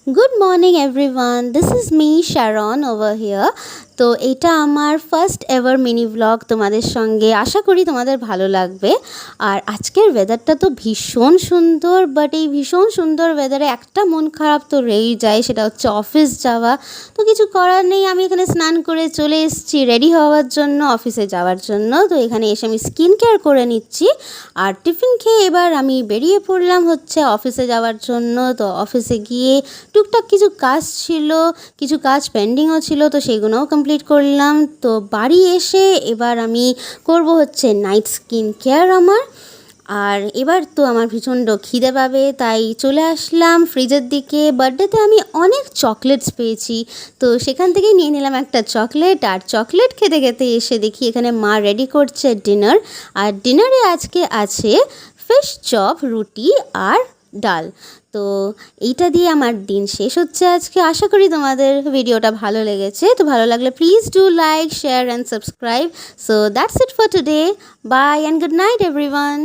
Good morning everyone. This is me Sharon over here. তো এটা আমার ফার্স্ট এভার মিনি ব্লগ তোমাদের সঙ্গে, আশা করি তোমাদের ভালো লাগবে। আর আজকের ওয়েদারটা তো ভীষণ সুন্দর, বাট এই ভীষণ সুন্দর ওয়েদারে একটা মন খারাপ তো রয়েই যায়, সেটা হচ্ছে অফিস যাওয়া। তো কিছু করার নেই, আমি এখানে স্নান করে চলে এসেছি রেডি হওয়ার জন্য, অফিসে যাওয়ার জন্য। তো এখানে এসে আমি স্কিন কেয়ার করে নিচ্ছি আর টিফিন খেয়ে এবার আমি বেরিয়ে পড়লাম হচ্ছে অফিসে যাওয়ার জন্য। তো অফিসে গিয়ে টুকটাক কিছু কাজ ছিল, কিছু কাজ পেন্ডিংও ছিল, তো সেগুলোও কমপ্লিট করলাম। তো বাড়ি এসে এবার আমি করব হচ্ছে নাইট স্কিন কেয়ার আমার। আর এবার তো আমার ভীষণ খিদে পাবে, তাই চলে আসলাম ফ্রিজের দিকে। বার্থডেতে আমি অনেক চকলেটস পেয়েছি, তো সেখান থেকেই নিয়ে নিলাম একটা চকলেট। আর চকলেট খেতে খেতে এসে দেখি এখানে মা রেডি করছে ডিনার। আর ডিনারে আজকে আছে ফিশ চপ, রুটি আর ডাল। তো এইটা দিয়ে আমার দিন শেষ হচ্ছে আজকে। আশা করি তোমাদের ভিডিওটা ভালো লেগেছে। তো ভালো লাগলে please do like, share and subscribe. So that's it for today. Bye and good night everyone.